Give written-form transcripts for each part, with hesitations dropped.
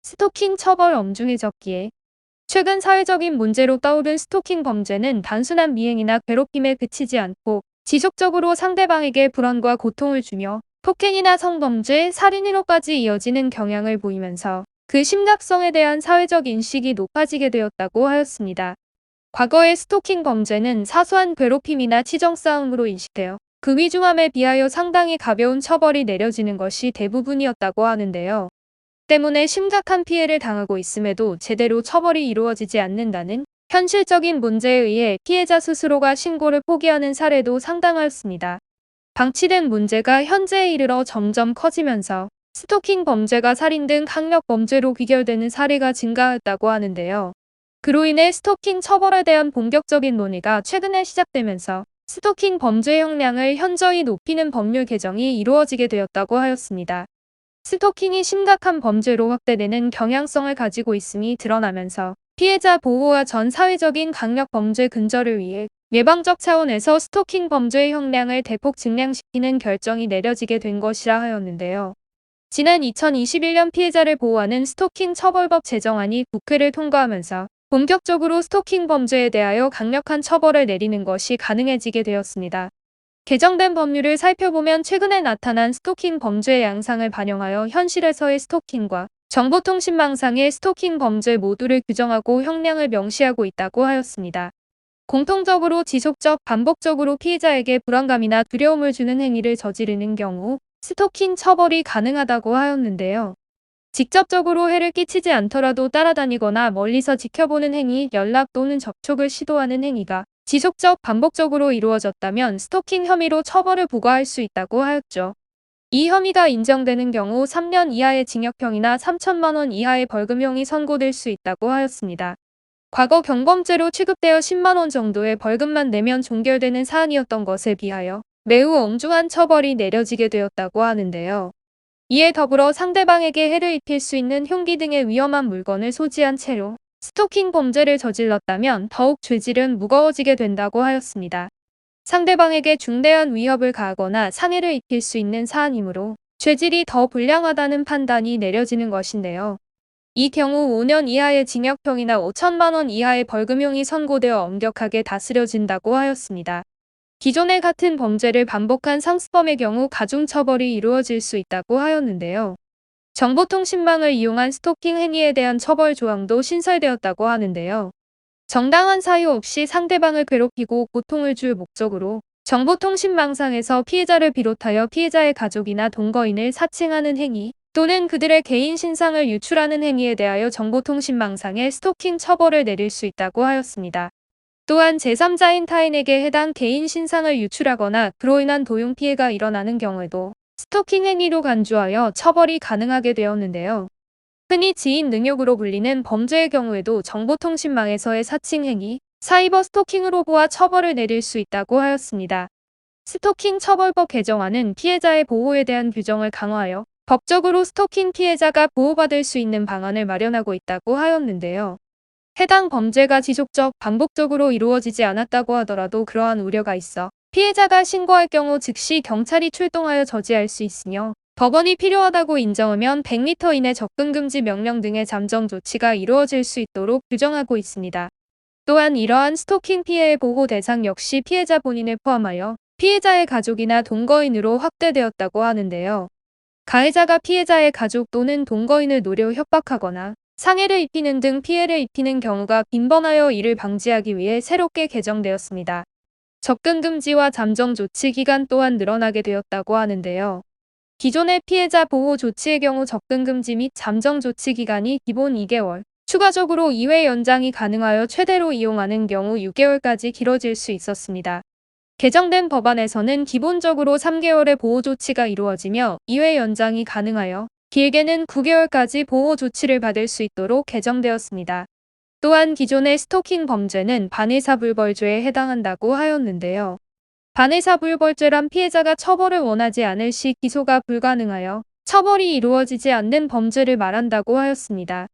스토킹 처벌 엄중해졌기에 최근 사회적인 문제로 떠오른 스토킹 범죄는 단순한 미행이나 괴롭힘에 그치지 않고 지속적으로 상대방에게 불안과 고통을 주며 폭행이나 성범죄, 살인으로까지 이어지는 경향을 보이면서 그 심각성에 대한 사회적 인식이 높아지게 되었다고 하였습니다. 과거의 스토킹 범죄는 사소한 괴롭힘이나 치정싸움으로 인식되어 그 위중함에 비하여 상당히 가벼운 처벌이 내려지는 것이 대부분이었다고 하는데요. 때문에 심각한 피해를 당하고 있음에도 제대로 처벌이 이루어지지 않는다는 현실적인 문제에 의해 피해자 스스로가 신고를 포기하는 사례도 상당하였습니다. 방치된 문제가 현재에 이르러 점점 커지면서 스토킹 범죄가 살인 등 강력 범죄로 귀결되는 사례가 증가했다고 하는데요. 그로 인해 스토킹 처벌에 대한 본격적인 논의가 최근에 시작되면서 스토킹 범죄 형량을 현저히 높이는 법률 개정이 이루어지게 되었다고 하였습니다. 스토킹이 심각한 범죄로 확대되는 경향성을 가지고 있음이 드러나면서 피해자 보호와 전 사회적인 강력 범죄 근절을 위해 예방적 차원에서 스토킹 범죄의 형량을 대폭 증량시키는 결정이 내려지게 된 것이라 하였는데요. 지난 2021년 피해자를 보호하는 스토킹 처벌법 제정안이 국회를 통과하면서 본격적으로 스토킹 범죄에 대하여 강력한 처벌을 내리는 것이 가능해지게 되었습니다. 개정된 법률을 살펴보면 최근에 나타난 스토킹 범죄의 양상을 반영하여 현실에서의 스토킹과 정보통신망상의 스토킹 범죄 모두를 규정하고 형량을 명시하고 있다고 하였습니다. 공통적으로 지속적, 반복적으로 피해자에게 불안감이나 두려움을 주는 행위를 저지르는 경우 스토킹 처벌이 가능하다고 하였는데요. 직접적으로 해를 끼치지 않더라도 따라다니거나 멀리서 지켜보는 행위, 연락 또는 접촉을 시도하는 행위가 지속적, 반복적으로 이루어졌다면 스토킹 혐의로 처벌을 부과할 수 있다고 하였죠. 이 혐의가 인정되는 경우 3년 이하의 징역형이나 3천만 원 이하의 벌금형이 선고될 수 있다고 하였습니다. 과거 경범죄로 취급되어 10만 원 정도의 벌금만 내면 종결되는 사안이었던 것에 비하여 매우 엄중한 처벌이 내려지게 되었다고 하는데요. 이에 더불어 상대방에게 해를 입힐 수 있는 흉기 등의 위험한 물건을 소지한 채로 스토킹 범죄를 저질렀다면 더욱 죄질은 무거워지게 된다고 하였습니다. 상대방에게 중대한 위협을 가하거나 상해를 입힐 수 있는 사안이므로 죄질이 더 불량하다는 판단이 내려지는 것인데요. 이 경우 5년 이하의 징역형이나 5천만 원 이하의 벌금형이 선고되어 엄격하게 다스려진다고 하였습니다. 기존의 같은 범죄를 반복한 상습범의 경우 가중처벌이 이루어질 수 있다고 하였는데요. 정보통신망을 이용한 스토킹 행위에 대한 처벌 조항도 신설되었다고 하는데요. 정당한 사유 없이 상대방을 괴롭히고 고통을 줄 목적으로 정보통신망상에서 피해자를 비롯하여 피해자의 가족이나 동거인을 사칭하는 행위 또는 그들의 개인 신상을 유출하는 행위에 대하여 정보통신망상에 스토킹 처벌을 내릴 수 있다고 하였습니다. 또한 제3자인 타인에게 해당 개인 신상을 유출하거나 그로 인한 도용 피해가 일어나는 경우에도 스토킹 행위로 간주하여 처벌이 가능하게 되었는데요. 흔히 지인 능욕으로 불리는 범죄의 경우에도 정보통신망에서의 사칭 행위, 사이버 스토킹으로 보아 처벌을 내릴 수 있다고 하였습니다. 스토킹 처벌법 개정안은 피해자의 보호에 대한 규정을 강화하여 법적으로 스토킹 피해자가 보호받을 수 있는 방안을 마련하고 있다고 하였는데요. 해당 범죄가 지속적, 반복적으로 이루어지지 않았다고 하더라도 그러한 우려가 있어 피해자가 신고할 경우 즉시 경찰이 출동하여 저지할 수 있으며 법원이 필요하다고 인정하면 100m 이내 접근금지 명령 등의 잠정 조치가 이루어질 수 있도록 규정하고 있습니다. 또한 이러한 스토킹 피해의 보호 대상 역시 피해자 본인을 포함하여 피해자의 가족이나 동거인으로 확대되었다고 하는데요. 가해자가 피해자의 가족 또는 동거인을 노려 협박하거나 상해를 입히는 등 피해를 입히는 경우가 빈번하여 이를 방지하기 위해 새롭게 개정되었습니다. 접근 금지와 잠정 조치 기간 또한 늘어나게 되었다고 하는데요. 기존의 피해자 보호 조치의 경우 접근 금지 및 잠정 조치 기간이 기본 2개월, 추가적으로 2회 연장이 가능하여 최대로 이용하는 경우 6개월까지 길어질 수 있었습니다. 개정된 법안에서는 기본적으로 3개월의 보호 조치가 이루어지며 2회 연장이 가능하여 길게는 9개월까지 보호 조치를 받을 수 있도록 개정되었습니다. 또한 기존의 스토킹 범죄는 반의사불벌죄에 해당한다고 하였는데요. 반의사불벌죄란 피해자가 처벌을 원하지 않을 시 기소가 불가능하여 처벌이 이루어지지 않는 범죄를 말한다고 하였습니다.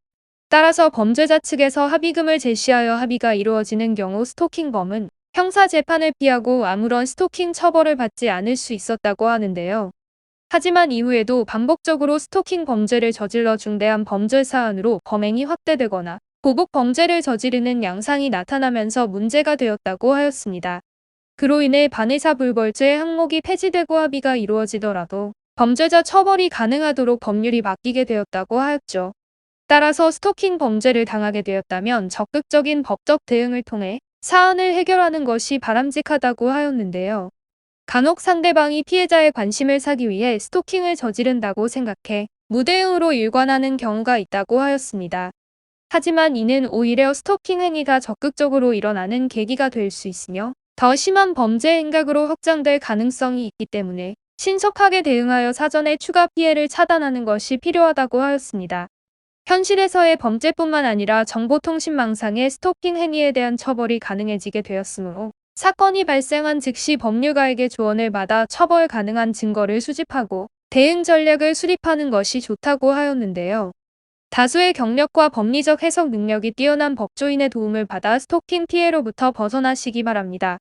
따라서 범죄자 측에서 합의금을 제시하여 합의가 이루어지는 경우 스토킹범은 형사재판을 피하고 아무런 스토킹 처벌을 받지 않을 수 있었다고 하는데요. 하지만 이후에도 반복적으로 스토킹 범죄를 저질러 중대한 범죄 사안으로 범행이 확대되거나 보복 범죄를 저지르는 양상이 나타나면서 문제가 되었다고 하였습니다. 그로 인해 반의사 불벌죄 항목이 폐지되고 합의가 이루어지더라도 범죄자 처벌이 가능하도록 법률이 바뀌게 되었다고 하였죠. 따라서 스토킹 범죄를 당하게 되었다면 적극적인 법적 대응을 통해 사안을 해결하는 것이 바람직하다고 하였는데요. 간혹 상대방이 피해자의 관심을 사기 위해 스토킹을 저지른다고 생각해 무대응으로 일관하는 경우가 있다고 하였습니다. 하지만 이는 오히려 스토킹 행위가 적극적으로 일어나는 계기가 될 수 있으며 더 심한 범죄 행각으로 확장될 가능성이 있기 때문에 신속하게 대응하여 사전에 추가 피해를 차단하는 것이 필요하다고 하였습니다. 현실에서의 범죄뿐만 아니라 정보통신망상의 스토킹 행위에 대한 처벌이 가능해지게 되었으므로 사건이 발생한 즉시 법률가에게 조언을 받아 처벌 가능한 증거를 수집하고 대응 전략을 수립하는 것이 좋다고 하였는데요. 다수의 경력과 법리적 해석 능력이 뛰어난 법조인의 도움을 받아 스토킹 피해로부터 벗어나시기 바랍니다.